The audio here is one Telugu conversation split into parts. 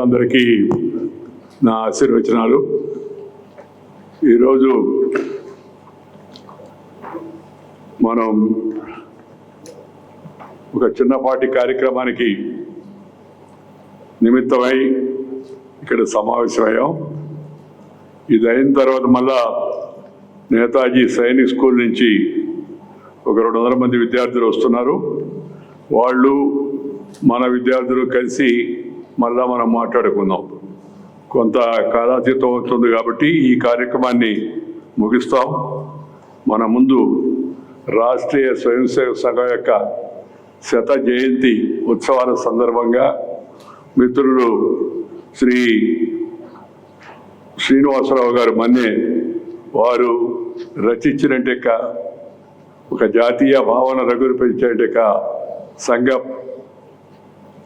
అందరికీ నా ఆశీర్వచనాలు. ఈరోజు మనం ఒక చిన్నపాటి కార్యక్రమానికి నిమిత్తమై ఇక్కడ సమావేశమయ్యాం. ఇది అయిన తర్వాత మళ్ళా నేతాజీ సైనిక్ స్కూల్ నుంచి ఒక 200 మంది విద్యార్థులు వస్తున్నారు. వాళ్ళు మన విద్యార్థులు కలిసి మళ్ళా మనం మాట్లాడుకుందాం. కొంత కాలాతీతం అవుతుంది కాబట్టి ఈ కార్యక్రమాన్ని ముగిస్తాం. మన ముందు రాష్ట్రీయ స్వయం సేవక సంఘం యొక్క 100వ జయంతి ఉత్సవాల సందర్భంగా మిత్రులు శ్రీ శ్రీనివాసరావు గారు మన్నే వారు రచించినట్టు ఒక జాతీయ భావన రగురిపించేట సంఘ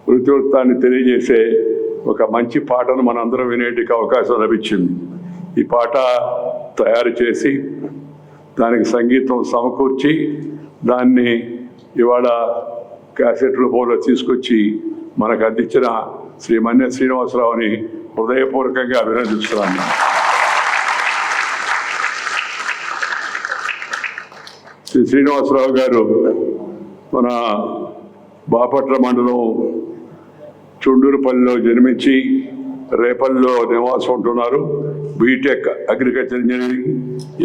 వృత్తివృత్తాన్ని తెలియజేసే ఒక మంచి పాటను మనందరం వినేటికి అవకాశం లభించింది. ఈ పాట తయారు చేసి దానికి సంగీతం సమకూర్చి దాన్ని ఇవాళ క్యాసెట్ రూపంలో తీసుకొచ్చి మనకు అందించిన శ్రీ మన్య శ్రీనివాసరావుని హృదయపూర్వకంగా అభినందిస్తున్నాను. శ్రీ శ్రీనివాసరావు గారు మన బాపట్ల మండలం చుండూరుపల్లిలో జన్మించి రేపల్లో నివాసం ఉంటున్నారు. బీటెక్ అగ్రికల్చర్ ఇంజనీరింగ్,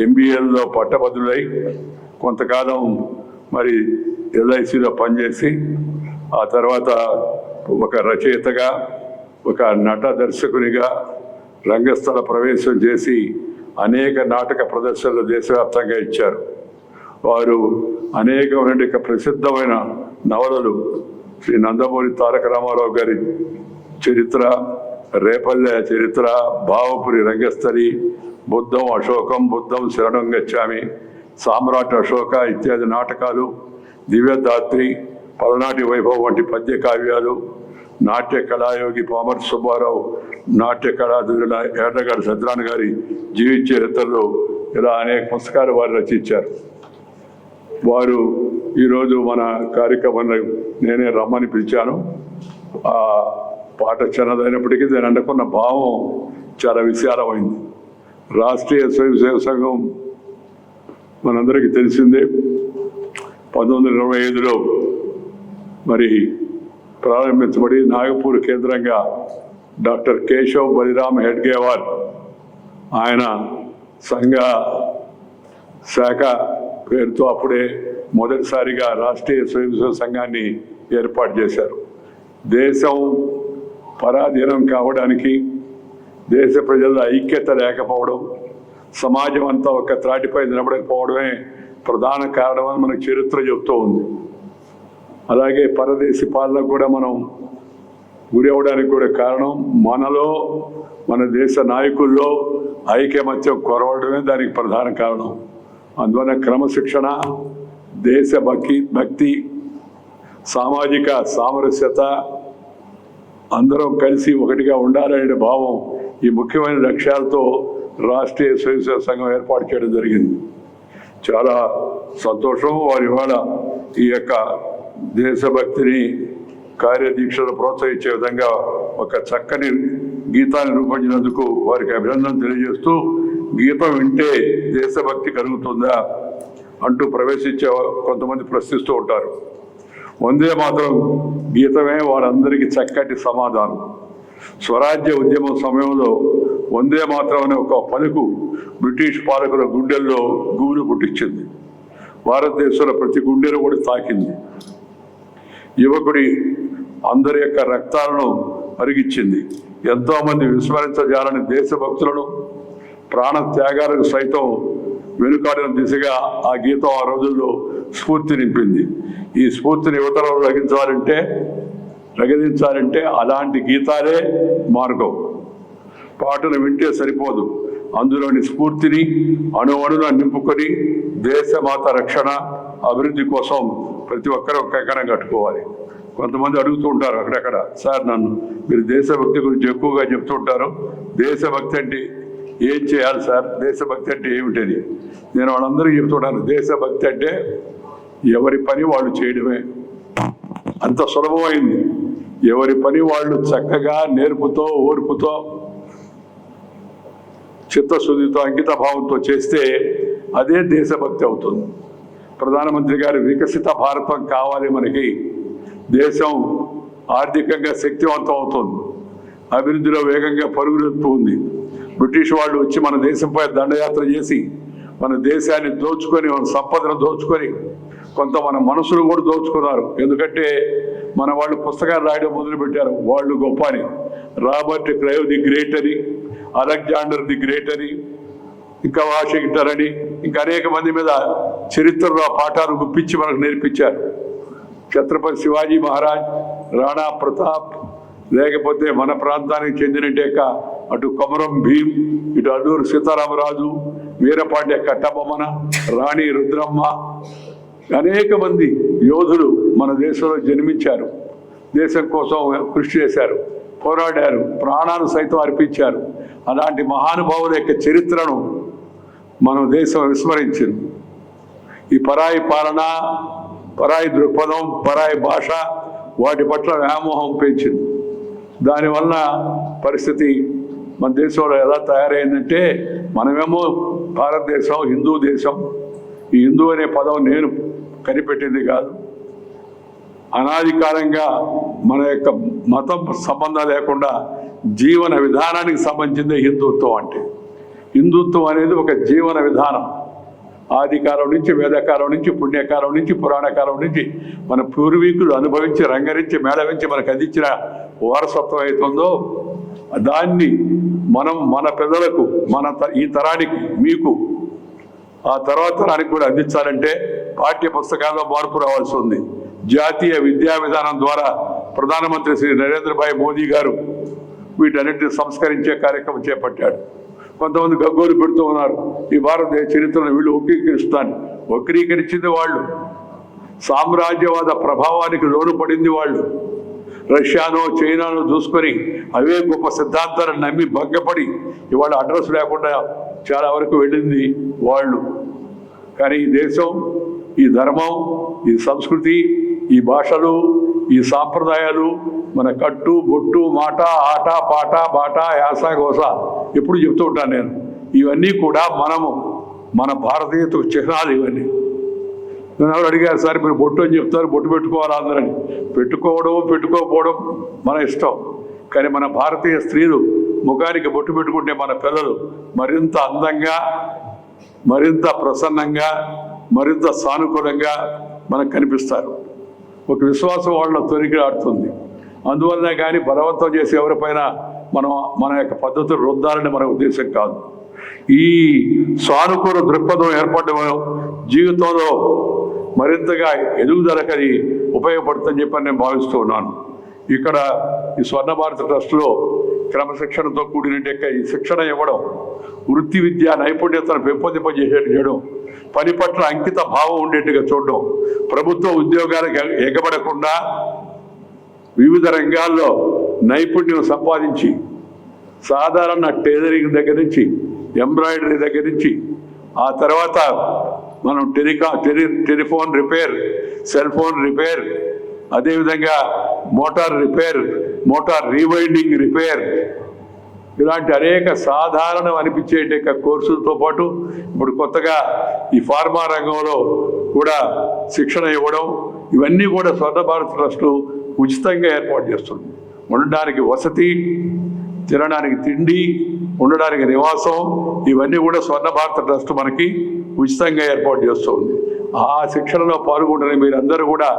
ఎంబీఏలో పట్టభద్రులై కొంతకాలం మరి ఎల్ఐసిలో పనిచేసి ఆ తర్వాత ఒక రచయితగా, ఒక నట దర్శకునిగా రంగస్థల ప్రవేశం చేసి అనేక నాటక ప్రదర్శనలు దేశవ్యాప్తంగా ఇచ్చారు. వారు అనేకమైన ప్రసిద్ధమైన నవలలు శ్రీ నందమూరి తారక రామారావు గారి చరిత్ర, రేపల్లె చరిత్ర, భావపురి రంగస్థలి, బుద్ధం అశోకం, బుద్ధం శరణం గచ్చామి, సామ్రాట్ అశోక ఇత్యాది నాటకాలు, దివ్యదాత్రి, పలనాటి వైభవం వంటి పద్య కావ్యాలు, నాట్య కళాయోగి పామర్ సుబ్బారావు, నాట్య కళాధుల ఏటగారి సత్యనారాయణ గారి జీవిత చరిత్రలు, ఇలా అనేక పుస్తకాలు వారు రచించారు. వారు ఈరోజు మన కార్యక్రమాన్ని నేనే రమ్మని పిలిచాను. ఆ పాట చిన్నదైనప్పటికీ దాని అనుకున్న భావం చాలా విశాలమైంది. రాష్ట్రీయ స్వయం సేవక సంఘం మనందరికీ తెలిసిందే. 1925లో మరి ప్రారంభించబడి నాగపూర్ కేంద్రంగా డాక్టర్ కేశవ్ బలిరామ్ హెడ్గేవార్ ఆయన సంఘ శాఖ పేరుతో అప్పుడే మొదటిసారిగా రాష్ట్రీయ స్వయం సేవక సంఘాన్ని ఏర్పాటు చేశారు. దేశం పరాధీనం కావడానికి, దేశ ప్రజల ఐక్యత లేకపోవడం, సమాజం అంతా ఒక త్రాటిపై నిలబడకపోవడమే ప్రధాన కారణమని మనకు చరిత్ర చెబుతూ ఉంది. అలాగే పరదేశీ పాలన కూడా మనం గురి అవ్వడానికి కూడా కారణం మనలో, మన దేశ నాయకుల్లో ఐకమత్యం కొరవడమే దానికి ప్రధాన కారణం. అందువల్ల క్రమశిక్షణ, దేశ భక్తి, సామాజిక సామరస్యత, అందరం కలిసి ఒకటిగా ఉండాలనే భావం ఈ ముఖ్యమైన లక్ష్యాలతో రాష్ట్రీయ స్వయం సేవక సంఘం ఏర్పాటు చేయడం జరిగింది. చాలా సంతోషం. వారి ఇవాళ ఈ యొక్క దేశభక్తిని, కార్యదీక్షలు ప్రోత్సహించే విధంగా ఒక చక్కని గీతాన్ని రూపొందించినందుకు వారికి అభినందన తెలియజేస్తూ, గీతం వింటే దేశభక్తి కలుగుతుందా అంటూ ప్రవేశించే కొంతమంది ప్రశ్నిస్తూ ఉంటారు. వందే మాతరం గీతమే వారందరికీ చక్కటి సమాధానం. స్వరాజ్య ఉద్యమం సమయంలో వందే మాతరం అనే ఒక పలుకు బ్రిటిష్ పాలకుల గుండెల్లో గూలు పుట్టించింది. భారతదేశంలో ప్రతి గుండెను కూడా తాకింది. యువకుడి అందరి యొక్క రక్తాలను మరిగించింది. ఎంతోమంది విస్మరించజాలని దేశభక్తులను, ప్రాణ త్యాగాలకు సైతం వెనుకాడిన దిశగా ఆ గీతం ఆ రోజుల్లో స్ఫూర్తి నింపింది. ఈ స్ఫూర్తిని యువతలో రగిలించాలంటే అలాంటి గీతాలే మార్గం. పాటను వింటే సరిపోదు, అందులోని స్ఫూర్తిని అణువణున నింపుకొని దేశమాత రక్షణ, అభివృద్ధి కోసం ప్రతి ఒక్కరూ ఒక కంకణం కట్టుకోవాలి. కొంతమంది అడుగుతూ ఉంటారు అక్కడక్కడ, సార్ నన్ను మీరు దేశభక్తి గురించి ఎక్కువగా చెప్తుంటారు, దేశభక్తి అంటే ఏం చేయాలి సార్, దేశభక్తి అంటే ఏమిటని. నేను వాళ్ళందరికీ చెప్తున్నాను, దేశభక్తి అంటే ఎవరి పని వాళ్ళు చేయడమే. అంత సులభమైంది. ఎవరి పని వాళ్ళు చక్కగా నేర్పుతో ఓర్పుతో చిత్తశుద్ధితో అంకిత భావంతో చేస్తే అదే దేశభక్తి అవుతుంది. ప్రధానమంత్రి గారి వికసిత భారతం కావాలి. మనకి దేశం ఆర్థికంగా శక్తివంతం అవుతుంది, అభివృద్ధిలో వేగంగా పరుగులెత్తుంది. బ్రిటిష్ వాళ్ళు వచ్చి మన దేశంపై దండయాత్ర చేసి మన దేశాన్ని దోచుకొని, మన సంపదను దోచుకొని, కొంత మన మనసును కూడా దోచుకున్నారు. ఎందుకంటే మన వాళ్ళు పుస్తకాలు రాయడం మొదలుపెట్టారు, వాళ్ళు గొప్ప అని. రాబర్ట్ క్రైవ్ ది గ్రేట్ అని, అలెగ్జాండర్ ది గ్రేట్ అని, ఇంకా వాషింగ్టన్ అని, ఇంకా అనేక మంది మీద చరిత్రలో పాఠాలు గుప్పించి మనకు నేర్పించారు. ఛత్రపతి శివాజీ మహారాజ్, రాణా ప్రతాప్, లేకపోతే మన ప్రాంతానికి చెందినట్టేక అటు కొమరం భీం, ఇటు అల్లూరు సీతారామరాజు, వీరపాండ్య కట్టబొమ్మన, రాణి రుద్రమ్మ, అనేక మంది యోధులు మన దేశంలో జన్మించారు. దేశం కోసం కృషి చేశారు, పోరాడారు, ప్రాణాలు సైతం అర్పించారు. అలాంటి మహానుభావుల యొక్క చరిత్రను మన దేశం విస్మరించింది. ఈ పరాయి పాలన, పరాయి దృక్పథం, పరాయి భాష, వాటి పట్ల వ్యామోహం పెంచింది. దానివల్ల పరిస్థితి మన దేశంలో ఎలా తయారైందంటే, మనమేమో భారతదేశం హిందూ దేశం. ఈ హిందూ అనే పదం నేను కనిపెట్టింది కాదు. అనాది కాలంగా మన యొక్క మతం సంబంధం లేకుండా జీవన విధానానికి సంబంధించిందే హిందుత్వం. అంటే హిందుత్వం అనేది ఒక జీవన విధానం. ఆదికాలం నుంచి, వేదకాలం నుంచి, పుణ్యకాలం నుంచి, పురాణకాలం నుంచి మన పూర్వీకులు అనుభవించి, రంగరించి, మేళవించి మనకు అందించిన వారసత్వం అవుతుందో దాన్ని మనం మన పిల్లలకు, ఈ తరానికి, మీకు, ఆ తర్వాత తరానికి కూడా అందించాలంటే పాఠ్య పుస్తకాల్లో మార్పు రావాల్సి ఉంది. జాతీయ విద్యా విధానం ద్వారా ప్రధానమంత్రి శ్రీ నరేంద్రభాయ్ మోదీ గారు వీటన్నిటిని సంస్కరించే కార్యక్రమం చేపట్టాడు. కొంతమంది గగ్గోలు పెడుతూ ఉన్నారు, ఈ భారతదేశ చరిత్రను వీళ్ళు వక్రీకరించింది వాళ్ళు, సామ్రాజ్యవాద ప్రభావానికి లోను పడింది వాళ్ళు, రష్యానో చైనానో చూసుకొని అవే గొప్ప సిద్ధాంతాలను నమ్మి భంగపడి ఇవాళ అడ్రస్ లేకుండా చాలా వరకు వెళ్ళింది వాళ్ళు. కానీ ఈ దేశం, ఈ ధర్మం, ఈ సంస్కృతి, ఈ భాషలు, ఈ సాంప్రదాయాలు, మన కట్టు బొట్టు, మాట, ఆట, పాట, బాట, యాస, గోస ఎప్పుడు చెప్తూ ఉంటాను నేను. ఇవన్నీ కూడా మన భారతీయతకు చిహ్నాలు ఇవన్నీ. నేను ఎవరు అడిగారు, సార్ మీరు బొట్టు అని చెప్తారు, బొట్టు పెట్టుకోవాలి అందరని. పెట్టుకోవడం పెట్టుకోకపోవడం మన ఇష్టం. కానీ మన భారతీయ స్త్రీలు ముఖానికి బొట్టు పెట్టుకుంటే మన పిల్లలు మరింత అందంగా, మరింత ప్రసన్నంగా, మరింత సానుకూలంగా మనకు కనిపిస్తారు. ఒక విశ్వాసం వాళ్ళ తొలికి ఆడుతుంది. అందువల్ల కానీ బలవంతం చేసి ఎవరిపైన మన యొక్క పద్ధతులు రుద్దాలని మన ఉద్దేశం కాదు. ఈ సానుకూల దృక్పథం ఏర్పడడం జీవితంలో మరింతగా ఎదుగుదలకు అది ఉపయోగపడుతుందని చెప్పని నేను భావిస్తూ ఉన్నాను. ఇక్కడ ఈ స్వర్ణ భారత ట్రస్ట్లో క్రమశిక్షణతో కూడినట్టు ఈ శిక్షణ ఇవ్వడం, వృత్తి విద్యా నైపుణ్యతను పెంపొందింపజేసేట్టు చేయడం, పని పట్ల అంకిత భావం ఉండేట్టుగా చూడడం, ప్రభుత్వ ఉద్యోగాలకు ఎగబడకుండా వివిధ రంగాల్లో నైపుణ్యం సంపాదించి సాధారణ టైలరింగ్ దగ్గర నుంచి, ఎంబ్రాయిడరీ దగ్గర నుంచి, ఆ తర్వాత మనం telephone repair, cell phone repair, అదేవిధంగా motor repair, motor rewinding repair, ఇలాంటి అనేక సాధారణం అనిపించే కోర్సులతో పాటు ఇప్పుడు కొత్తగా ఈ ఫార్మా రంగంలో కూడా శిక్షణ ఇవ్వడం, ఇవన్నీ కూడా స్వర్ణ భారత్ ట్రస్టు ఉచితంగా ఏర్పాటు చేస్తుంది. ఉండడానికి వసతి, తినడానికి తిండి, ఉండడానికి నివాసం, ఇవన్నీ కూడా స్వర్ణ భారత ట్రస్ట్ మనకి ఉచితంగా ఏర్పాటు చేస్తుంది. ఆ శిక్షణలో పాల్గొంటున్న మీరందరూ కూడా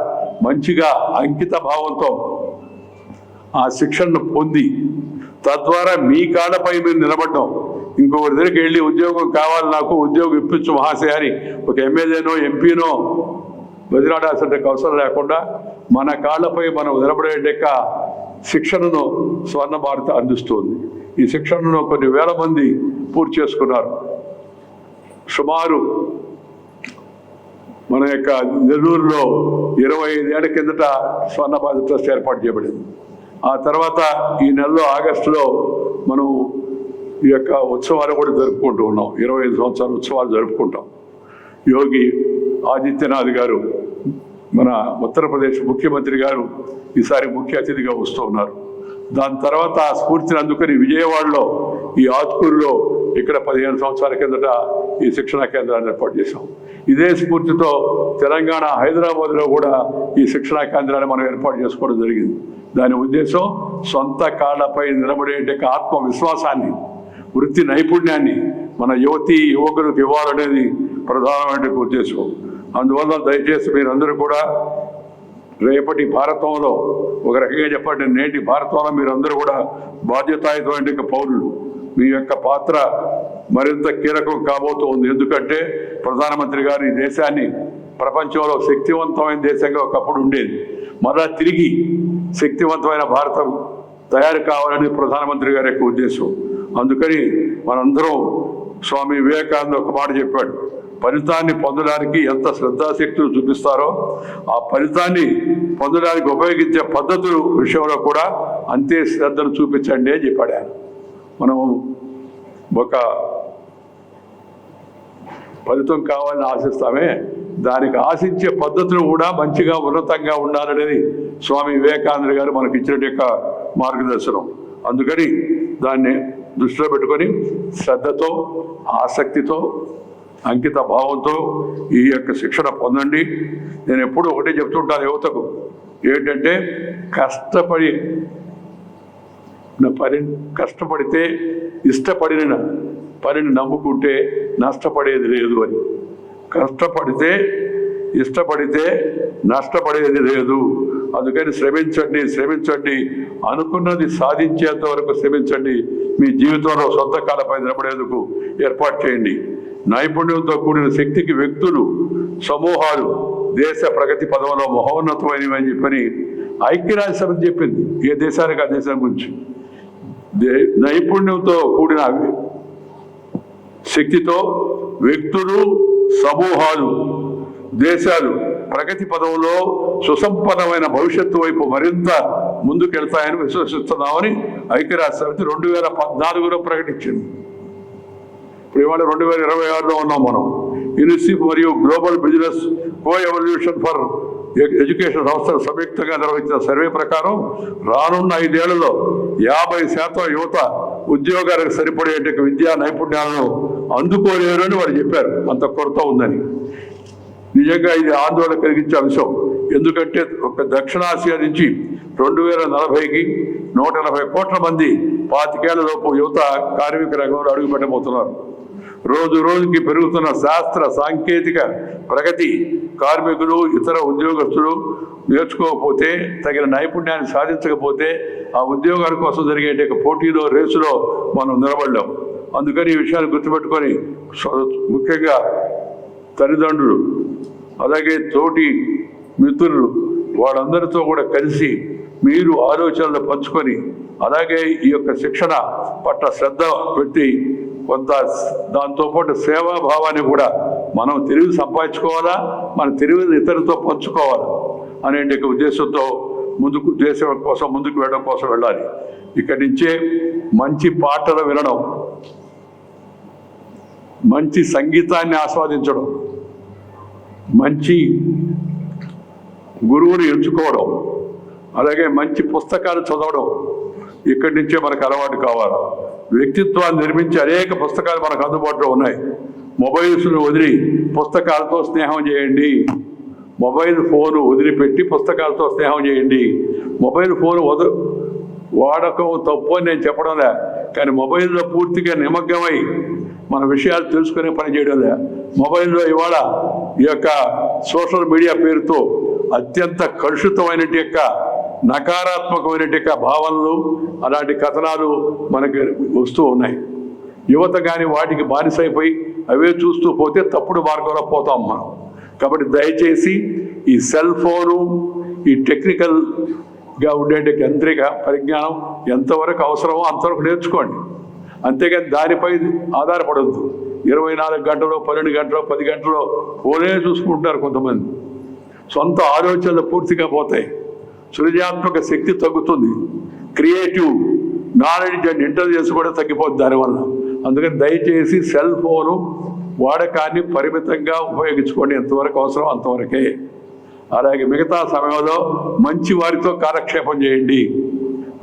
మంచిగా అంకిత భావంతో ఆ శిక్షణను పొంది తద్వారా మీ కాళ్ళపై మీరు నిలబడ్డం, ఇంకొకరి దగ్గరికి వెళ్ళి ఉద్యోగం కావాలి, నాకు ఉద్యోగం ఇప్పించు మహాశయ అని ఒక ఎమ్మెల్యేనో ఎంపీనో బదిలాడాల్సిన అవసరం లేకుండా మన కాళ్ళపై మనం నిలబడే శిక్షణను స్వర్ణ భారత అందిస్తుంది. ఈ శిక్షణను కొన్ని వేల మంది పూర్తి చేసుకున్నారు. సుమారు మన యొక్క నెల్లూరులో 25 ఏళ్ల కిందట స్వర్ణ భారత ట్రస్ట్ ఏర్పాటు చేయబడింది. ఆ తర్వాత ఈ నెలలో ఆగస్టులో మనం ఈ యొక్క ఉత్సవాలు కూడా జరుపుకుంటూ ఉన్నాం. 25 సంవత్సరాల ఉత్సవాలు జరుపుకుంటాం. యోగి ఆదిత్యనాథ్ గారు మన ఉత్తరప్రదేశ్ ముఖ్యమంత్రి గారు ఈసారి ముఖ్య అతిథిగా వస్తూ ఉన్నారు. దాని తర్వాత ఆ స్ఫూర్తిని అందుకని విజయవాడలో ఈ ఆత్కూరులో ఇక్కడ 15 సంవత్సరాల కిందట ఈ శిక్షణా కేంద్రాన్ని ఏర్పాటు చేశాం. ఇదే స్ఫూర్తితో తెలంగాణ హైదరాబాద్లో కూడా ఈ శిక్షణా కేంద్రాన్ని మనం ఏర్పాటు చేసుకోవడం జరిగింది. దాని ఉద్దేశం సొంత కాళ్ళపై నిలబడే ఆత్మవిశ్వాసాన్ని, వృత్తి నైపుణ్యాన్ని మన యువకులకు ఇవ్వాలనేది ప్రధానమైన ఉద్దేశం. అందువల్ల దయచేసి మీరందరూ కూడా రేపటి భారతంలో, ఒక రకంగా చెప్పండి నేటి భారతంలో మీరందరూ కూడా బాధ్యతాయుతమైన పౌరులు. మీ యొక్క పాత్ర మరింత కీలకం కాబోతోంది. ఎందుకంటే ప్రధానమంత్రి గారు ఈ దేశాన్ని ప్రపంచంలో శక్తివంతమైన దేశంగా ఒకప్పుడు ఉండేది, మరలా తిరిగి శక్తివంతమైన భారతం తయారు కావాలని ప్రధానమంత్రి గారి యొక్క ఉద్దేశం. అందుకని మనందరం స్వామి వివేకానంద ఒక మాట చెప్పాడు, ఫలితాన్ని పొందడానికి ఎంత శ్రద్ధాశక్తులు చూపిస్తారో ఆ ఫలితాన్ని పొందడానికి ఉపయోగించే పద్ధతుల విషయంలో కూడా అంతే శ్రద్ధను చూపించండి అని చెప్పాడు ఆయన. మనం ఒక ఫలితం కావాలని ఆశిస్తామే, దానికి ఆశించే పద్ధతులు కూడా మంచిగా ఉన్నతంగా ఉండాలనేది స్వామి వివేకానంద గారు మనకి ఇచ్చిన యొక్క మార్గదర్శనం. అందుకని దాన్ని దృష్టిలో పెట్టుకొని శ్రద్ధతో, ఆసక్తితో, అంకిత భావంతో ఈ యొక్క శిక్షణ పొందండి. నేను ఎప్పుడు ఒకటే చెప్తుంటాను యువతకు, ఏంటంటే కష్టపడితే ఇష్టపడిన పనిని నమ్ముకుంటే నష్టపడేది లేదు అని. కష్టపడితే ఇష్టపడితే నష్టపడేది లేదు. అందుకని శ్రమించండి, అనుకున్నది సాధించేంత వరకు శ్రమించండి. మీ జీవితంలో సొంత కాలపై నిలబడేందుకు ఏర్పాటు చేయండి. నైపుణ్యంతో కూడిన శక్తికి వ్యక్తులు, సమూహాలు దేశ ప్రగతి పదంలో మహోన్నతమైనవి అని చెప్పని ఐక్యరాజ్య సమితి చెప్పింది. ఏ దేశానికి ఆ దేశం గురించి. నైపుణ్యంతో కూడిన శక్తితో వ్యక్తులు, సమూహాలు, దేశాలు ప్రగతి పదంలో సుసంపన్నమైన భవిష్యత్తు వైపు మరింత ముందుకెళ్తాయని విశ్వసిస్తున్నామని ఐక్యరాజ్య సమితి 2014లో ప్రకటించింది. ఇప్పుడు ఇవాళ 2026లో ఉన్నాం మనం. యూనిసెఫ్ మరియు గ్లోబల్ బిజినెస్ కో-ఎవల్యూషన్ ఫర్ ఎడ్యుకేషన్ సంస్థలు సంయుక్తంగా నిర్వహించిన సర్వే ప్రకారం రానున్న 5 ఏళ్లలో 50% యువత ఉద్యోగాలకు సరిపడే విద్యా నైపుణ్యాలను అందుకోలేరు అని వారు చెప్పారు. అంత కొరత ఉందని. నిజంగా ఇది ఆందోళన కలిగించే అంశం. ఎందుకంటే ఒక దక్షిణాసియా నుంచి 2040కి 180 కోట్ల మంది 25 ఏళ్లలోపు యువత కార్మిక రంగంలో అడుగుపెట్టబోతున్నారు. రోజు రోజుకి పెరుగుతున్న శాస్త్ర సాంకేతిక ప్రగతి కార్మికులు, ఇతర ఉద్యోగస్తులు నేర్చుకోకపోతే, తగిన నైపుణ్యాన్ని సాధించకపోతే ఆ ఉద్యోగాల కోసం జరిగే పోటీలో, రేసులో మనం నిలబడలేం. అందుకని ఈ విషయాన్ని గుర్తుపెట్టుకొని ముఖ్యంగా తల్లిదండ్రులు, అలాగే తోటి మిత్రులు, వాళ్ళందరితో కూడా కలిసి మీరు ఆలోచనలు పంచుకొని, అలాగే ఈ యొక్క శిక్షణ పట్ల శ్రద్ధ పెట్టి కొంత దాంతోపాటు సేవాభావాన్ని కూడా మనం తెలివి సంపాదించుకోవాలా, మన తెలివిని ఇతరులతో పంచుకోవాలా అనే ఉద్దేశంతో దేశం కోసం ముందుకు వెళ్ళడం కోసం వెళ్ళాలి. ఇక్కడి నుంచే మంచి పాటలు వినడం, మంచి సంగీతాన్ని ఆస్వాదించడం, మంచి గురువుని ఎంచుకోవడం, అలాగే మంచి పుస్తకాలు చదవడం ఇక్కడి నుంచే మనకు అలవాటు కావాలి. వ్యక్తిత్వాన్ని నిర్మించే అనేక పుస్తకాలు మనకు అందుబాటులో ఉన్నాయి. మొబైల్స్ను వదిలి పుస్తకాలతో స్నేహం చేయండి. మొబైల్ ఫోను వదిలిపెట్టి పుస్తకాలతో స్నేహం చేయండి. మొబైల్ ఫోను వాడకం తప్పు అని నేను చెప్పడంలే, కానీ మొబైల్లో పూర్తిగా నిమగ్నమై మన విషయాలు తెలుసుకునే పని చేయడంలే. మొబైల్లో ఇవాళ ఈ యొక్క సోషల్ మీడియా పేరుతో అత్యంత కలుషితమైన నకారాత్మకమైన భావనలు, అలాంటి కథనాలు మనకి వస్తూ ఉన్నాయి. యువత కానీ వాటికి బానిసైపోయి అవే చూస్తూ పోతే తప్పుడు మార్గంలో పోతాం మనం. కాబట్టి దయచేసి ఈ సెల్ ఫోను, ఈ టెక్నికల్గా ఉండే యంత్రిక పరిజ్ఞానం ఎంతవరకు అవసరమో అంతవరకు నేర్చుకోండి. అంతేగాని దానిపై ఆధారపడద్దు. 24 గంటలు, 12 గంటలు, 10 గంటలు ఫోనే చూసుకుంటారు కొంతమంది. సొంత ఆలోచనలు పూర్తిగా పోతాయి. సృజనాత్మక శక్తి తగ్గుతుంది. క్రియేటివ్ నాలెడ్జ్ అండ్ ఇంటెలిజెన్స్ కూడా తగ్గిపోతుంది దానివల్ల. అందుకని దయచేసి సెల్ ఫోను వాడకాన్ని పరిమితంగా ఉపయోగించుకోండి. ఎంతవరకు అవసరం అంతవరకే. అలాగే మిగతా సమయంలో మంచి వారితో కాలక్షేపం చేయండి,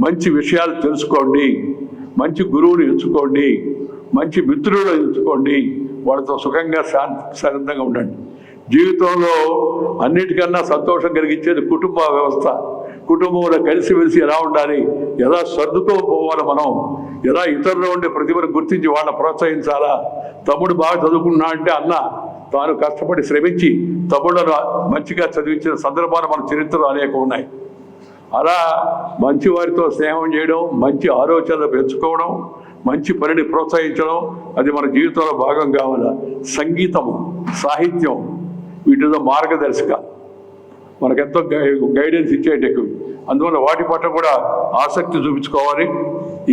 మంచి విషయాలు తెలుసుకోండి, మంచి గురువుని ఎంచుకోండి, మంచి మిత్రులను ఎంచుకోండి, వాళ్ళతో సుఖంగా శాంతంగా ఉండండి. జీవితంలో అన్నిటికన్నా సంతోషం కలిగించేది కుటుంబ వ్యవస్థ. కుటుంబంలో కలిసిమెలిసి ఎలా ఉండాలి, ఎలా సర్దుకోపోవాలి, మనం ఎలా ఇతరుల్లో ఉండే ప్రతిభను గుర్తించి వాళ్ళని ప్రోత్సహించాలా. తమ్ముడు బాగా చదువుకున్నా అంటే అన్న తాను కష్టపడి శ్రమించి తమ్ముళ్ళను మంచిగా చదివించిన సందర్భాలు మన చరిత్రలో అనేక ఉన్నాయి. అలా మంచి వారితో స్నేహం చేయడం, మంచి ఆలోచనలు పెంచుకోవడం, మంచి పనిని ప్రోత్సహించడం, అది మన జీవితంలో భాగం కావాలా. సంగీతము, సాహిత్యం, వీటిలో మార్గదర్శక మనకెంతో గైడెన్స్ ఇచ్చేటట్టు. అందువల్ల వాటి పట్ల కూడా ఆసక్తి చూపించుకోవాలి.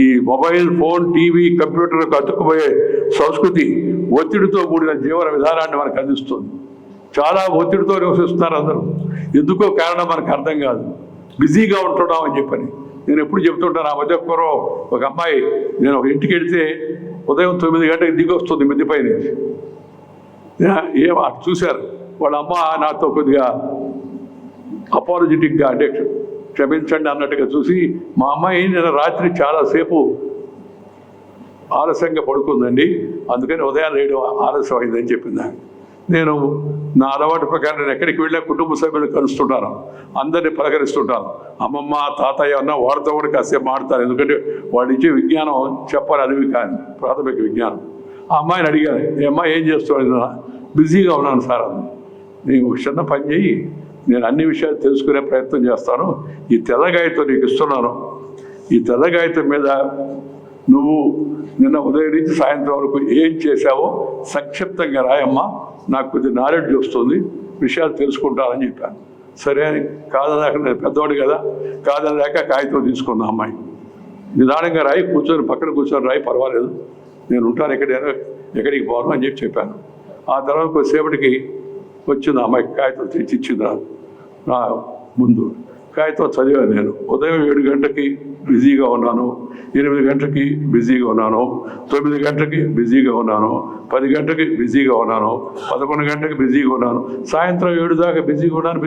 ఈ మొబైల్ ఫోన్, టీవీ, కంప్యూటర్లకు అతుక్కుపోయే సంస్కృతి ఒత్తిడితో కూడిన జీవన విధానాన్ని మనకు అందిస్తుంది. చాలా ఒత్తిడితో నివసిస్తున్నారు అందరూ. ఎందుకో కారణం మనకు అర్థం కాదు. బిజీగా ఉంటున్నాం అని చెప్పని నేను ఎప్పుడు చెప్తుంటాను. ఆ మధ్య ఒక అమ్మాయి, నేను ఒక ఇంటికి వెళితే ఉదయం 9 గంటలకు దిగి వస్తుంది మిద్దిపై నుంచి. ఏం చూశారు వాళ్ళ అమ్మ నాతో కొద్దిగా అపాలజెటిక్గా, అంటే క్షమించండి అన్నట్టుగా చూసి, మా అమ్మాయి నేను రాత్రి చాలాసేపు ఆలస్యంగా పడుకుందండి, అందుకని ఉదయం లేయడం ఆలస్యం అయిందని చెప్పింది. నేను నా అలవాటు ప్రకారం నేను ఎక్కడికి వెళ్ళినా కుటుంబ సభ్యులు కలుస్తుంటాను, అందరినీ పలకరిస్తుంటాను. అమ్మమ్మ, తాతయ్య అన్న వాళ్ళతో కూడా కాసేపు మాడతాను, ఎందుకంటే వాళ్ళు ఇచ్చే విజ్ఞానం చెప్పాలి, అనివి కానీ ప్రాథమిక విజ్ఞానం. ఆ అమ్మాయిని అడిగాను, ఈ అమ్మాయి ఏం చేస్తావు? బిజీగా ఉన్నాను సార్ అంది. నీవు చిన్న పని చేయి, నేను అన్ని విషయాలు తెలుసుకునే ప్రయత్నం చేస్తాను. ఈ తెల్లగాయతో నీకు ఇస్తున్నాను, ఈ తెల్లగాయతం మీద నువ్వు నిన్న ఉదయం నుంచి సాయంత్రం వరకు ఏం చేశావో సంక్షిప్తంగా రాయమ్మా, నాకు కొద్ది నాలెడ్జ్ వస్తుంది, విషయాలు తెలుసుకుంటానని చెప్పాను. సరే అని కాదలేక, నేను పెద్దవాడు కదా, కాదలేక కాగితం తీసుకున్నా. అమ్మాయి నిదానంగా రాయి, కూర్చొని పక్కన కూర్చొని రాయి, పర్వాలేదు, నేను ఉంటాను, ఎక్కడికి పోను అని చెప్పాను. ఆ తర్వాత కొద్దిసేపటికి వచ్చింది అమ్మాయి, కాగితం తెచ్చిచ్చింది నా ముందు. కాగితం చదివాను. నేను ఉదయం 7 గంటలకి బిజీగా ఉన్నాను, 8 గంటలకి బిజీగా ఉన్నాను, 9 గంటలకి బిజీగా ఉన్నాను, 10 గంటలకి బిజీగా ఉన్నాను, 11 గంటలకి బిజీగా ఉన్నాను, సాయంత్రం 7 దాకా బిజీగా ఉన్నాను.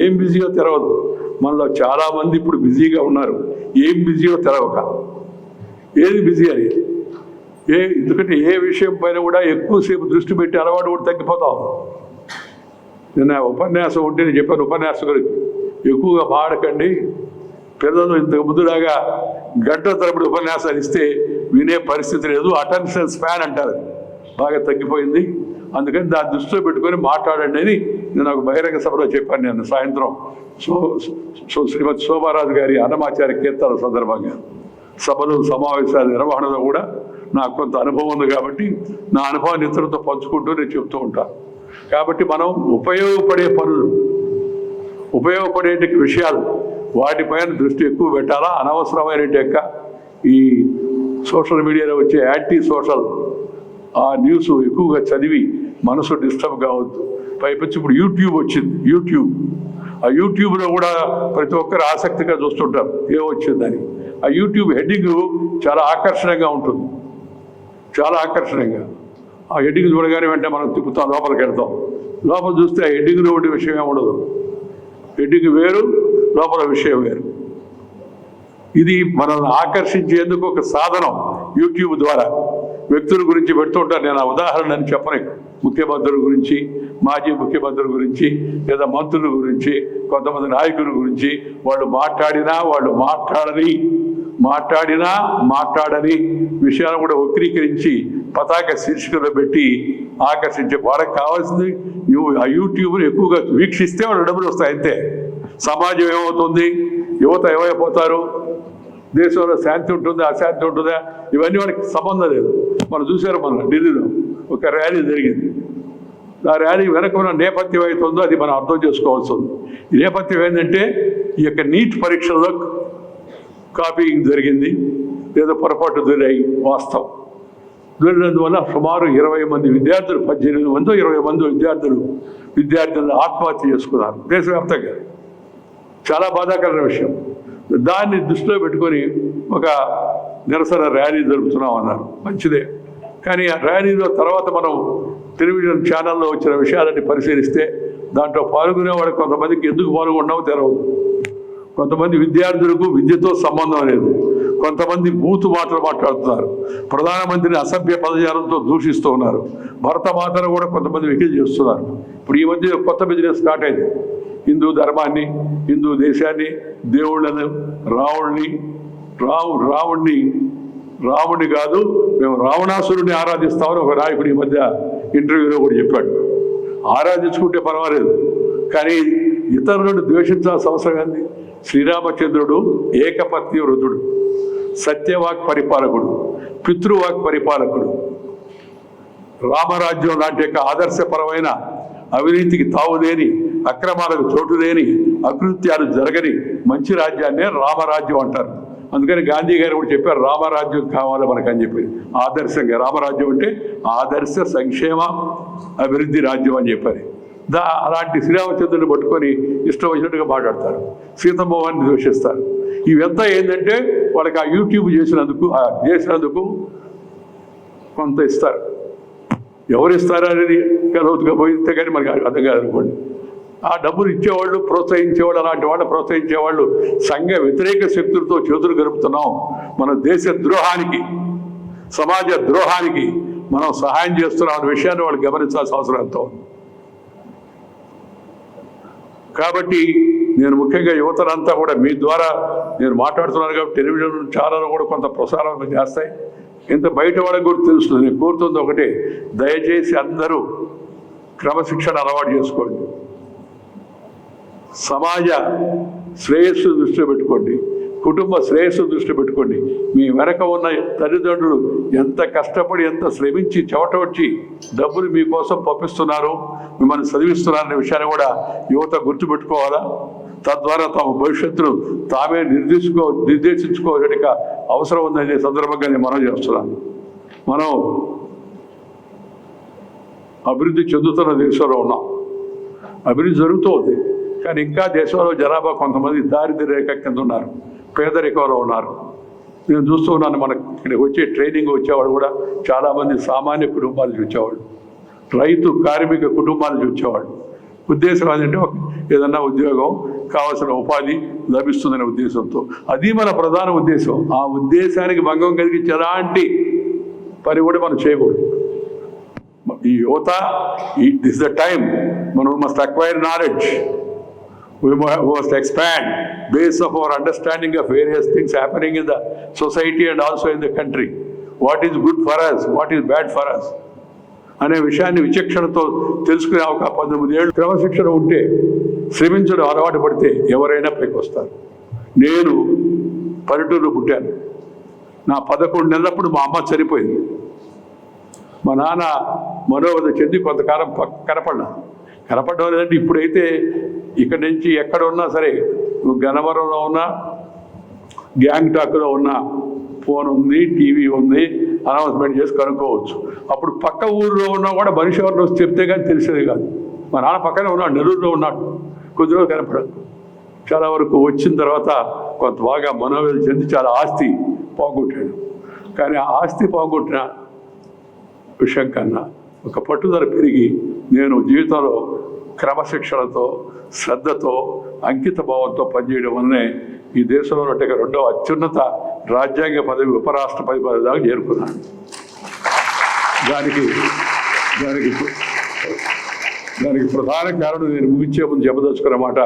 ఏం బిజీగా తెలవదు. మనలో చాలామంది ఇప్పుడు బిజీగా ఉన్నారు, ఏం బిజీగా తెలవక. ఏది బిజీ అని, ఎందుకంటే ఏ విషయం పైన కూడా ఎక్కువసేపు దృష్టి పెట్టి అలవాటు కూడా తగ్గిపోతాం. నిన్న ఉపన్యాసం ఉంటే నేను చెప్పాను, ఉపన్యాసం గురించి ఎక్కువగా మాడకండి. పిల్లలు ఇంతకు ముందులాగా గంటల తరబడి ఉపన్యాసాలు ఇస్తే వినే పరిస్థితి లేదు. అటెన్షన్ స్పాన్ అంటారు, బాగా తగ్గిపోయింది. అందుకని దాన్ని దృష్టిలో పెట్టుకొని మాట్లాడండి అని నేను ఒక బహిరంగ సభలో చెప్పాను. నేను సాయంత్రం శ్రీమతి శోభారాజు గారి అన్నమాచార్య కీర్తన సందర్భంగా సభలు, సమావేశాల నిర్వహణలో కూడా నాకు కొంత అనుభవం ఉంది కాబట్టి నా అనుభవాన్ని ఇతరులతో పంచుకుంటూ నేను చెప్తూ ఉంటాను. కాబట్టి మనం ఉపయోగపడే పనులు, ఉపయోగపడే విషయాలు, వాటిపైన దృష్టి ఎక్కువ పెట్టాలా. అనవసరమైన ఈ సోషల్ మీడియాలో వచ్చే యాంటీ సోషల్ ఆ న్యూస్ ఎక్కువగా చదివి మనసు డిస్టర్బ్ కావద్దు. పైపచ్చి ఇప్పుడు యూట్యూబ్ వచ్చింది. ఆ యూట్యూబ్లో కూడా ప్రతి ఒక్కరు ఆసక్తిగా చూస్తుంటారు ఏమొచ్చిందని. ఆ యూట్యూబ్ హెడ్డింగ్ చాలా ఆకర్షణీయంగా ఉంటుంది, చాలా ఆకర్షణీయంగా. ఆ హెడ్డింగ్ చూడగానే వెంటనే మనం తిప్పుతాం, లోపలికి వెళ్తాం. లోపల చూస్తే ఆ హెడ్డింగ్లో ఉండే విషయం ఏమి ఉండదు. హెడ్డింగ్ వేరు, లోపల విషయం వేరు. ఇది మనల్ని ఆకర్షించేందుకు ఒక సాధనం. యూట్యూబ్ ద్వారా వ్యక్తుల గురించి పెడుతుంటారు. నేను ఆ ఉదాహరణ అని చెప్పను. ముఖ్యమంత్రుల గురించి, మాజీ ముఖ్యమంత్రుల గురించి, లేదా మంత్రుల గురించి, కొంతమంది నాయకుల గురించి, వాళ్ళు మాట్లాడని విషయాలు కూడా వక్రీకరించి పతాక శీర్షికలో పెట్టి ఆకర్షించే. వాళ్ళకి కావాల్సింది నువ్వు ఆ యూట్యూబ్ను ఎక్కువగా వీక్షిస్తే వాళ్ళు డబ్బులు వస్తాయి అంతే. సమాజం ఏమవుతుంది, యువత ఏమైపోతారు, దేశంలో శాంతి ఉంటుందా, అశాంతి ఉంటుందా, ఇవన్నీ వాళ్ళకి సంబంధం లేదు. మనం చూసారు, మన ఢిల్లీలో ఒక ర్యాలీ జరిగింది. ఆ ర్యాలీ వెనక ఉన్న నేపథ్యం అవుతుందో అది మనం అర్థం చేసుకోవాల్సి ఉంది. ఈ నేపథ్యం ఏంటంటే, ఈ యొక్క నీట్ పరీక్షల్లో కాపీయింగ్ జరిగింది, లేదా పొరపాటు దొరికాయి. వాస్తవం దొరికినందువల్ల సుమారు 20 మంది విద్యార్థులు, 18 మంది 20 మంది విద్యార్థులను ఆత్మహత్య చేసుకున్నారు దేశవ్యాప్తంగా. చాలా బాధాకరమైన విషయం. దాన్ని దృష్టిలో పెట్టుకొని ఒక నిరసన ర్యాలీ జరుపుతున్నామన్నారు, మంచిదే. కానీ ఆ ర్యాలీలో తర్వాత మనం టెలివిజన్ ఛానల్లో వచ్చిన విషయాలన్నీ పరిశీలిస్తే దాంట్లో పాల్గొనేవాడు కొంతమందికి ఎందుకు పాల్గొన్నావో తెలవదు. కొంతమంది విద్యార్థులకు విద్యతో సంబంధం లేదు. కొంతమంది బూతు మాటలు మాట్లాడుతున్నారు. ప్రధానమంత్రిని అసభ్య పదజాలంతో దూషిస్తూ ఉన్నారు. భరతమాతను కూడా కొంతమంది వెకిలి చేస్తున్నారు. ఇప్పుడు ఈ మధ్య కొత్త బిజినెస్ స్టార్ట్ అయింది. హిందూ ధర్మాన్ని, హిందూ దేశాన్ని, దేవుళ్ళను, రాముడిని కాదు మేము రావణాసురుడిని ఆరాధిస్తామని ఒక నాయకుడు ఈ మధ్య ఇంటర్వ్యూలో కూడా చెప్పాడు. ఆరాధించుకుంటే పర్వాలేదు, కానీ ఇతరులను ద్వేషించాల్సిన అవసరం ఏంది? శ్రీరామచంద్రుడు ఏకపత్ని వృద్ధుడు, సత్యవాక్ పరిపాలకుడు, పితృవాక్ పరిపాలకుడు, రామరాజ్యం లాంటి యొక్క ఆదర్శపరమైన అవినీతికి తావులేని, అక్రమాలకు చోటు లేని, అకృత్యాలు జరగని మంచి రాజ్యాన్నే రామరాజ్యం అంటారు. అందుకని గాంధీ గారు కూడా చెప్పారు రామరాజ్యం కావాలి మనకని చెప్పి. ఆదర్శంగా రామరాజ్యం అంటే ఆదర్శ సంక్షేమ అభివృద్ధి రాజ్యం అని చెప్పారు. అలాంటి శ్రీరామచంద్రుని పట్టుకొని ఇష్టం వచ్చినట్టుగా మాట్లాడతారు, సీతమ్మవారిని దూషిస్తారు. ఇవంతా ఏంటంటే వాళ్ళకి ఆ యూట్యూబ్ చేసినందుకు కొంత ఇస్తారు. ఎవరు ఇస్తారు అనేది లోతుగా పోయితే కానీ మనకి అర్థం కాదనుకోండి. ఆ డబ్బులు ఇచ్చేవాళ్ళు, ప్రోత్సహించేవాళ్ళు, అలాంటి వాళ్ళు ప్రోత్సహించేవాళ్ళు సంఘ వ్యతిరేక శక్తులతో చేతులు గడుపుతున్నాం. మన దేశ ద్రోహానికి, సమాజ ద్రోహానికి మనం సహాయం చేస్తున్నాం అనే విషయాన్ని వాళ్ళు గమనించాల్సిన అవసరం ఎంతో. కాబట్టి నేను ముఖ్యంగా యువతనంతా కూడా మీ ద్వారా నేను మాట్లాడుతున్నాను కాబట్టి టెలివిజన్ ఛానల్ కూడా కొంత ప్రసారం చేస్తాయి. ఇంత బయట వాళ్ళకి కూడా తెలుస్తుంది. నేను కోరుతుంది ఒకటే, దయచేసి అందరూ క్రమశిక్షణ అలవాటు చేసుకోండి. సమాజ శ్రేయస్సు దృష్టిలో పెట్టుకోండి, కుటుంబ శ్రేయస్సు దృష్టిలో పెట్టుకోండి. మీ వెనక ఉన్న తల్లిదండ్రులు ఎంత కష్టపడి, ఎంత శ్రమించి, చెమటొచ్చి డబ్బులు మీకోసం పంపిస్తున్నారు, మిమ్మల్ని చదివిస్తున్నారనే విషయాన్ని కూడా యువత గుర్తుపెట్టుకోవాలా. తద్వారా తమ భవిష్యత్తును తామే నిర్దేశించుకోవడానికి అవసరం ఉందనే సందర్భంగా నేను మనం చేస్తున్నాను. మనం అభివృద్ధి చెందుతున్న దేశంలో ఉన్నాం, అభివృద్ధి జరుగుతోంది. కానీ ఇంకా దేశంలో జనాభా కొంతమంది దారిద్ర్య రేఖ కింద ఉన్నారు, పేదరికంలో ఉన్నారు. నేను చూస్తూ ఉన్నాను. మనకి ఇక్కడికి వచ్చే ట్రైనింగ్ వచ్చేవాడు కూడా చాలామంది సామాన్య కుటుంబాల నుంచి వచ్చేవాళ్ళు, రైతు కార్మిక కుటుంబాల నుంచి వచ్చేవాళ్ళు. ఉద్దేశం ఏంటంటే ఏదన్నా ఉద్యోగం, కావాల్సిన ఉపాధి లభిస్తుందనే ఉద్దేశంతో. అది మన ప్రధాన ఉద్దేశం. ఆ ఉద్దేశానికి భంగం కలిగించే ఎలాంటి పని కూడా మనం చేయకూడదు. ఈ యువత, దిస్ ద టైమ్ మనం must acquire knowledge. We must expand base of our understanding of various things happening in the society and also in the country. What is good for us, what is bad for us అనే విషయాన్ని విచక్షణతో తెలుసుకునే ఒక 19 ఏళ్ళు క్రమశిక్షణ ఉంటే, శ్రమించడం అలవాటు పడితే ఎవరైనా పైకి వస్తారు. నేను పల్లెటూరులో పుట్టాను. నా 11 నెలలప్పుడు మా అమ్మ చనిపోయింది. మా నాన్న మనోవధ చెంది కొంతకాలం కనపడడం లేదంటే ఇప్పుడైతే ఇక్కడి నుంచి ఎక్కడ ఉన్నా సరే, నువ్వు గన్నవరంలో ఉన్నా, గ్యాంగ్టాక్లో ఉన్నా ఫోన్ ఉంది, టీవీ ఉంది, అనౌన్స్మెంట్ చేసి కనుక్కోవచ్చు. అప్పుడు పక్క ఊరిలో ఉన్నా కూడా మనిషి ఎవరిని వచ్చి చెప్తే కానీ తెలిసేది కాదు. మా నాన్న పక్కనే ఉన్నాడు, నెల్లూరులో ఉన్నాడు, కొద్ది రోజులు కనపడదు. చాలా వరకు వచ్చిన తర్వాత కొంత బాగా మనోవేదన చెంది చాలా ఆస్తి పోగొట్టాడు. కానీ ఆ ఆస్తి పోగొట్టిన విషయం కన్నా ఒక పట్టుదల పెరిగి నేను జీవితంలో క్రమశిక్షణతో, శ్రద్ధతో, అంకిత భావంతో పనిచేయడం వల్లనే ఈ దేశంలో ఉన్నట్టుగా 2వ అత్యున్నత రాజ్యాంగ పదవి, ఉపరాష్ట్రపతి పదవి దాకా చేరుకున్నాను. దానికి ప్రధాన కారణం నేను ముగించే ముందు చెప్పదలుచుకున్న మాట,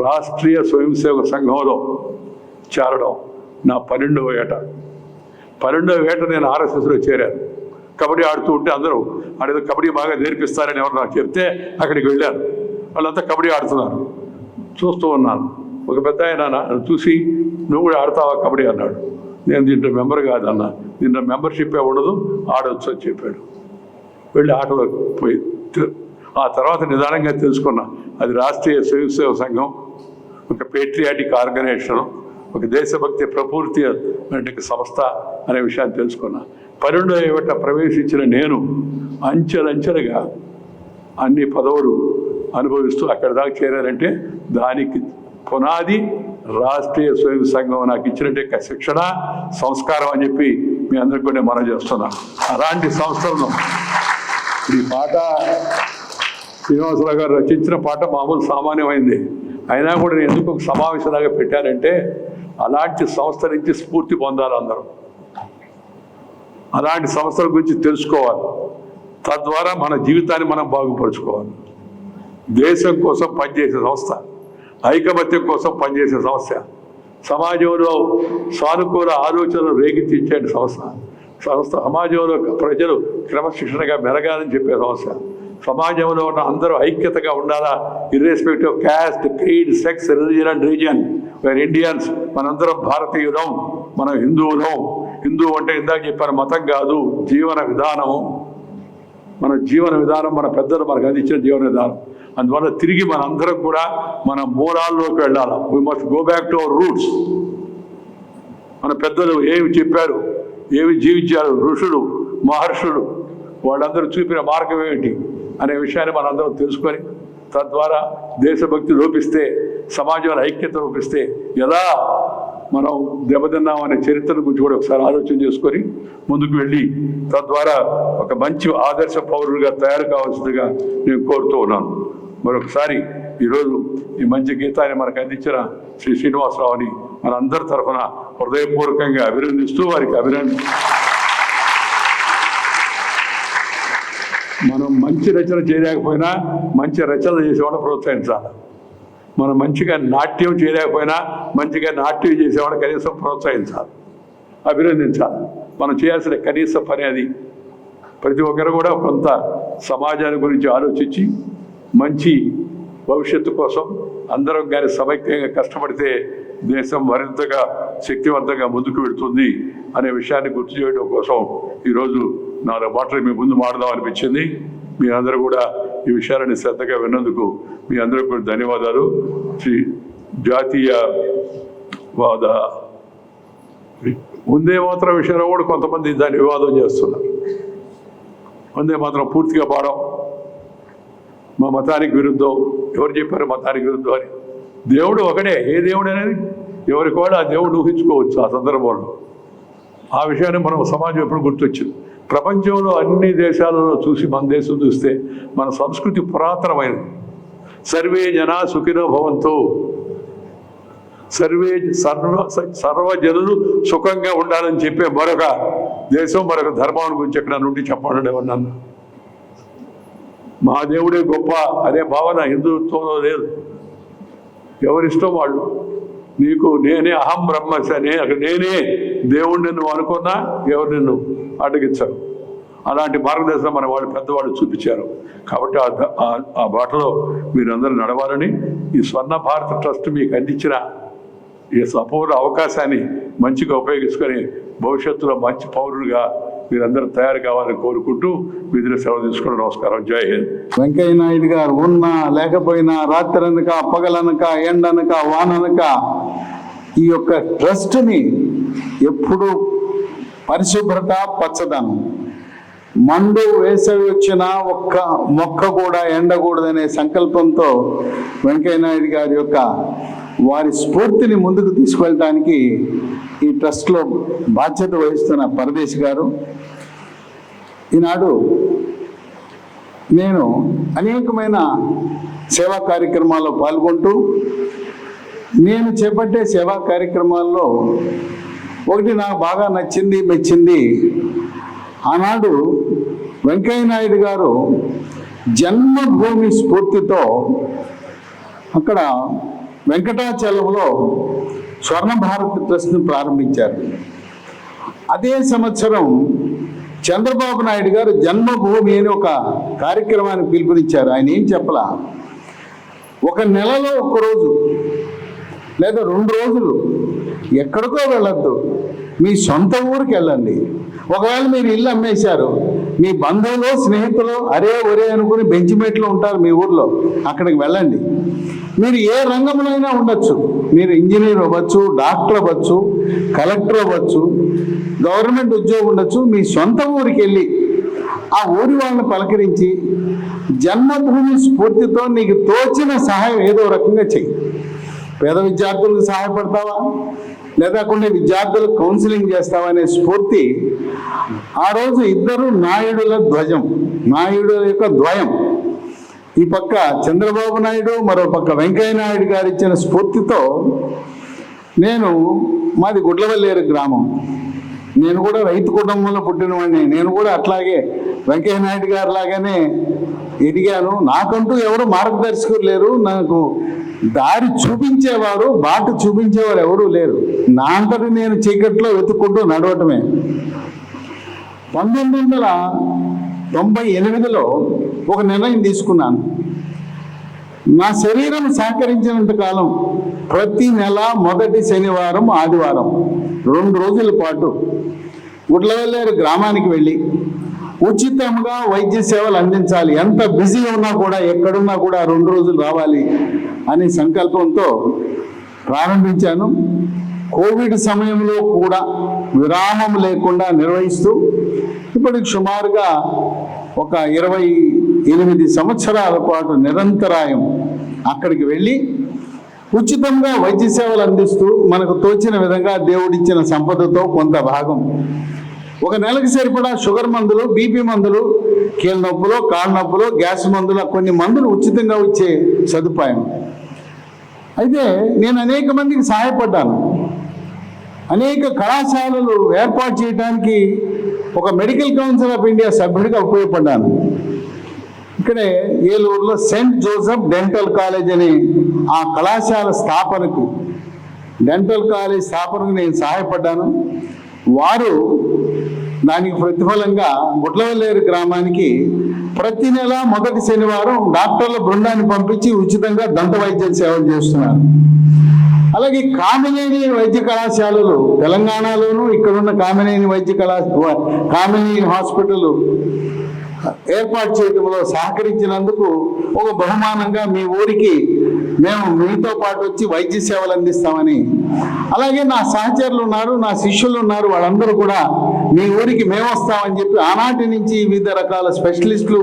రాష్ట్రీయ స్వయం సేవక సంఘంలో చేరడం నా 12వ ఏట. 12వ ఏట నేను RSSలో చేరాను. కబడ్డీ ఆడుతూ ఉంటే అందరూ ఆడేదో కబడ్డీ బాగా నేర్పిస్తారని ఎవరు నాకు చెప్తే అక్కడికి వెళ్ళాను. వాళ్ళంతా కబడ్డీ ఆడుతున్నారు, చూస్తూ ఉన్నాను. ఒక పెద్ద ఆయన చూసి, నువ్వు కూడా ఆడతావా కబడ్డీ అన్నాడు. నేను దీంట్లో మెంబర్ కాదన్నా, దీంట్లో మెంబర్షిప్ ఉండదు, ఆడవచ్చు అని చెప్పాడు. వెళ్ళి ఆటలో పోయి ఆ తర్వాత నిదానంగా తెలుసుకున్నా, అది రాష్ట్రీయ స్వయం సేవక సంఘం, ఒక పేట్రియాటిక్ ఆర్గనైజేషన్, ఒక దేశభక్తి ప్రపూర్తి సంస్థ అనే విషయాన్ని తెలుసుకున్నా. 12వ ఏట ప్రవేశించిన నేను అంచెలంచెలుగా అన్ని పదవులు అనుభవిస్తూ అక్కడి దాకా చేరానంటే దానికి పునాది రాష్ట్రీయ స్వయం సంఘం నాకు ఇచ్చినట్టే శిక్షణ, సంస్కారం అని చెప్పి మీ అందరికీ కూడా మనం చేస్తున్నాం. అలాంటి సంస్థలను ఈ పాట శ్రీనివాసరావు గారు రచించిన పాట మామూలు సామాన్యమైంది. అయినా కూడా నేను ఎందుకు ఒక సమావేశంలాగా పెట్టానంటే అలాంటి సంస్థ నుంచి స్ఫూర్తి పొందాలి అందరూ. అలాంటి సంస్థల గురించి తెలుసుకోవాలి. తద్వారా మన జీవితాన్ని మనం బాగుపరుచుకోవాలి. దేశం కోసం పనిచేసే సంస్థ, ఐకమత్యం కోసం పనిచేసే సంస్థ, సమాజంలో సానుకూల ఆలోచనలు రేకెత్తించే సంస్థ, సమాజంలో ప్రజలు క్రమశిక్షణగా మెరగాలని చెప్పే సంస్థ, సమాజంలో ఉన్న అందరూ ఐక్యతగా ఉండాలా, irrespective of caste, creed, sex, religion and region. We're Indians, మనందరం భారతీయులం, మనం హిందువులం. హిందూ అంటే ఇందాక చెప్పాను, మతం కాదు, జీవన విధానము. మన జీవన విధానం మన పెద్దలు మనకు అందించిన జీవన విధానం. అందువల్ల తిరిగి మనందరం కూడా మన మూలాల్లోకి వెళ్ళాలి. We must go back to our roots. మన పెద్దలు ఏమి చెప్పారు, ఏమి జీవించారు, ఋషులు, మహర్షులు, వాళ్ళందరూ చూపిన మార్గం ఏమిటి అనే విషయాన్ని మనందరం తెలుసుకొని, తద్వారా దేశభక్తి లోపిస్తే, సమాజంలో ఐక్యత లోపిస్తే ఎలా మనం దెబ్బతిన్నాం అనే చరిత్ర గురించి కూడా ఒకసారి ఆలోచన చేసుకొని ముందుకు వెళ్ళి తద్వారా ఒక మంచి ఆదర్శ పౌరులుగా తయారు కావాల్సిందిగా నేను కోరుతూ ఉన్నాను. మరొకసారి ఈరోజు ఈ మంచి గీతాన్ని మనకు అందించిన శ్రీ శ్రీనివాసరావుని మనందరి తరఫున హృదయపూర్వకంగా అభినందిస్తూ వారికి మనం మంచి రచన చేయలేకపోయినా మంచి రచనలు చేసేవాళ్ళని ప్రోత్సహించాలి. మనం మంచిగా నాట్యం చేయలేకపోయినా మంచిగా నాట్యం చేసేవాళ్ళని కనీసం ప్రోత్సహించాలి, అభినందించాలి. మనం చేయాల్సిన కనీస పని అది. ప్రతి ఒక్కరు కూడా కొంత సమాజాన్ని గురించి ఆలోచించి మంచి భవిష్యత్తు కోసం అందరం కానీ సమైక్యంగా కష్టపడితే దేశం మరింతగా శక్తివంతంగా ముందుకు వెళుతుంది అనే విషయాన్ని గుర్తు చేయడం కోసం ఈరోజు 4 మాటలు మీ ముందు మాడదాం అనిపించింది. మీ అందరూ కూడా ఈ విషయాలని శ్రద్ధగా విన్నందుకు మీ అందరికీ కూడా ధన్యవాదాలు. శ్రీ జాతీయవాద వందే మాతరం విషయంలో కూడా కొంతమంది దాన్ని వివాదం చేస్తున్నారు. వందే మాతరం పూర్తిగా పాడడం మా మతానికి విరుద్ధం. ఎవరు చెప్పారు మతానికి విరుద్ధం అని? దేవుడు ఒకడే. ఏ దేవుడు అనేది ఎవరికి కూడా ఆ దేవుడు ఊహించుకోవచ్చు ఆ సందర్భంలో. ఆ విషయాన్ని మనం సమాజం ఎప్పుడు గుర్తొచ్చింది. ప్రపంచంలో అన్ని దేశాలలో చూసి మన దేశం చూస్తే మన సంస్కృతి పురాతనమైనది. సర్వే జనా సుఖినో భవంతు, సర్వజనులు సుఖంగా ఉండాలని చెప్పే మరొక దేశం, మరొక ధర్మం గురించి ఎక్కడ నుండి చెప్పండి ఎవరన్నా. మా దేవుడే గొప్ప అనే భావన హిందుత్వంలో లేదు. ఎవరిష్టం వాళ్ళు. నీకు నేనే అహం బ్రహ్మసనే, అక్కడ నేనే దేవుణ్ణి నువ్వు అనుకున్నా ఎవరు నిన్ను అడ్డగించరు. అలాంటి మార్గదర్శనం మన వాళ్ళు పెద్దవాళ్ళు చూపించారు. కాబట్టి ఆ బాటలో మీరందరూ నడవాలని ఈ స్వర్ణ భారత ట్రస్ట్ మీకు అందించిన ఈ అపూర్వ అవకాశాన్ని మంచిగా ఉపయోగించుకొని భవిష్యత్తులో మంచి పౌరులుగా మీరందరూ తయారు కావాలని కోరుకుంటూ విధులు సెలవు తీసుకుని నమస్కారం. జై హింద్. వెంకయ్య నాయుడు గారు ఉన్నా లేకపోయినా, రాత్రనక పగలనక ఎండనక వాననక ఈ యొక్క ట్రస్ట్ని ఎప్పుడు పరిశుభ్రత, పచ్చదనం, మండు వేసవి వచ్చినా ఒక్క మొక్క కూడా ఎండకూడదనే సంకల్పంతో వెంకయ్య నాయుడు గారి యొక్క వారి స్ఫూర్తిని ముందుకు తీసుకెళ్ళడానికి ఈ ట్రస్ట్లో బాధ్యత వహిస్తున్న పరదేశ్ గారు. ఈనాడు నేను అనేకమైన సేవా కార్యక్రమాల్లో పాల్గొంటూ నేను చేపట్టే సేవా కార్యక్రమాల్లో ఒకటి నాకు బాగా నచ్చింది, మెచ్చింది. ఆనాడు వెంకయ్య నాయుడు గారు జన్మభూమి స్ఫూర్తితో అక్కడ వెంకటాచలంలో స్వర్ణ భారత్ ట్రస్ట్ని ప్రారంభించారు. అదే సంవత్సరం చంద్రబాబు నాయుడు గారు జన్మభూమి అని ఒక కార్యక్రమాన్ని పిలుపునిచ్చారు. ఆయన ఏం చెప్పలా, ఒక నెలలో 1 రోజు లేదా 2 రోజులు ఎక్కడికో వెళ్ళొద్దు, మీ సొంత ఊరికి వెళ్ళండి. ఒకవేళ మీరు ఇల్లు అమ్మేశారు, మీ బంధువులు, స్నేహితులు ఒరే అనుకుని బెంచ్మేట్లో ఉంటారు మీ ఊర్లో, అక్కడికి వెళ్ళండి. మీరు ఏ రంగంలో అయినా ఉండొచ్చు. మీరు ఇంజనీర్ అవ్వచ్చు, డాక్టర్ అవ్వచ్చు, కలెక్టర్ అవ్వచ్చు, గవర్నమెంట్ ఉద్యోగం ఉండొచ్చు. మీ సొంత ఊరికి వెళ్ళి ఆ ఊరి వాళ్ళని పలకరించి జన్మభూమి స్ఫూర్తితో నీకు తోచిన సహాయం ఏదో రకంగా చెయ్యి. పేద విద్యార్థులకు సహాయపడతావా, లేదా కొన్ని విద్యార్థులకు కౌన్సిలింగ్ చేస్తావా అనే స్ఫూర్తి ఆ రోజు 2 నాయుడుల ధ్వజం, నాయుడు యొక్క ద్వయం ఈ పక్క చంద్రబాబు నాయుడు, మరో పక్క వెంకయ్య నాయుడు గారు ఇచ్చిన స్ఫూర్తితో మాది గుడ్లవల్లేరు గ్రామం. నేను కూడా రైతు కుటుంబంలో పుట్టినవాడిని. నేను కూడా అట్లాగే వెంకయ్య నాయుడు గారు లాగానే ఎదిగాను. నాకంటూ ఎవరు మార్గదర్శకులు లేరు, నాకు దారి చూపించేవారు, బాట చూపించేవారు ఎవరూ లేరు. నా అంతటి నేను చీకట్లో వెతుక్కుంటూ నడవటమే. 1998లో ఒక నిర్ణయం తీసుకున్నాను. నా శరీరం సహకరించినంత కాలం ప్రతి నెల మొదటి శనివారం, ఆదివారం 2 రోజుల పాటు గుడ్లవల్లేరు గ్రామానికి వెళ్ళి ఉచితంగా వైద్య సేవలు అందించాలి. ఎంత బిజీ ఉన్నా కూడా, ఎక్కడున్నా కూడా 2 రోజులు రావాలి అనే సంకల్పంతో ప్రారంభించాను. కోవిడ్ సమయంలో కూడా విరామం లేకుండా నిర్వహిస్తూ ఇప్పటికి సుమారుగా ఒక 28 సంవత్సరాల పాటు నిరంతరాయం అక్కడికి వెళ్ళి ఉచితంగా వైద్య సేవలు అందిస్తూ మనకు తోచిన విధంగా దేవుడిచ్చిన సంపదతో కొంత భాగం, ఒక నెలకు సరిపడా షుగర్ మందులు, బీపీ మందులు, కీళ్ళ నొప్పులు, కాళ్ళ నొప్పులు, గ్యాస్ మందులు, కొన్ని మందులు ఉచితంగా ఇచ్చే సదుపాయం. అయితే నేను అనేక మందికి సహాయపడ్డాను. అనేక కళాశాలలు ఏర్పాటు చేయడానికి ఒక మెడికల్ కౌన్సిల్ ఆఫ్ ఇండియా సభ్యుడిగా ఉపయోగపడ్డాను. ఇక్కడే ఏలూరులో సెయింట్ జోసెఫ్ డెంటల్ కాలేజ్ అని ఆ కళాశాల స్థాపనకు, డెంటల్ కాలేజ్ స్థాపనకు నేను సహాయపడ్డాను. వారు దానికి ప్రతిఫలంగా గుడ్లవల్లేరు గ్రామానికి ప్రతి నెల మొదటి శనివారం డాక్టర్ల బృందాన్ని పంపించి ఉచితంగా దంత వైద్య సేవలు చేస్తున్నారు. అలాగే కామినేని వైద్య కళాశాలలు తెలంగాణలోనూ, ఇక్కడున్న కామినేని కామినేని హాస్పిటల్ ఏర్పాటు చేయడంలో సహకరించినందుకు ఒక బహుమానంగా మీ ఊరికి మేము మీతో పాటు వచ్చి వైద్య సేవలు అందిస్తామని, అలాగే నా సహచరులు ఉన్నారు, నా శిష్యులు ఉన్నారు, వాళ్ళందరూ కూడా మీ ఊరికి మేము వస్తామని చెప్పి ఆనాటి నుంచి వివిధ రకాల స్పెషలిస్టులు,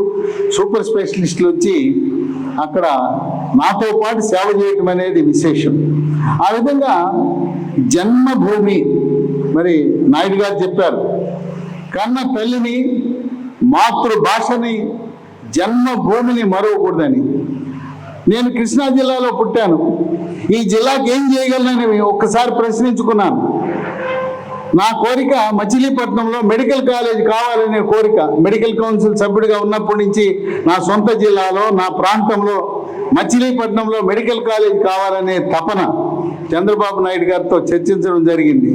సూపర్ స్పెషలిస్టులు వచ్చి అక్కడ నాతో పాటు సేవ చేయటం అనేది విశేషం. ఆ విధంగా జన్మభూమి, మరి నాయుడు గారు చెప్పారు, కన్న తల్లిని, మాతృభాషని, జన్మభూమిని మరవకూడదని. నేను కృష్ణా జిల్లాలో పుట్టాను. ఈ జిల్లాకి ఏం చేయగలనని ఒక్కసారి ప్రశ్నించుకున్నాను. నా కోరిక మచిలీపట్నంలో మెడికల్ కాలేజ్ కావాలనే కోరిక. మెడికల్ కౌన్సిల్ సభ్యుడిగా ఉన్నప్పటి నుంచి నా సొంత జిల్లాలో, నా ప్రాంతంలో మచిలీపట్నంలో మెడికల్ కాలేజ్ కావాలనే తపన చంద్రబాబు నాయుడు గారితో చర్చించడం జరిగింది.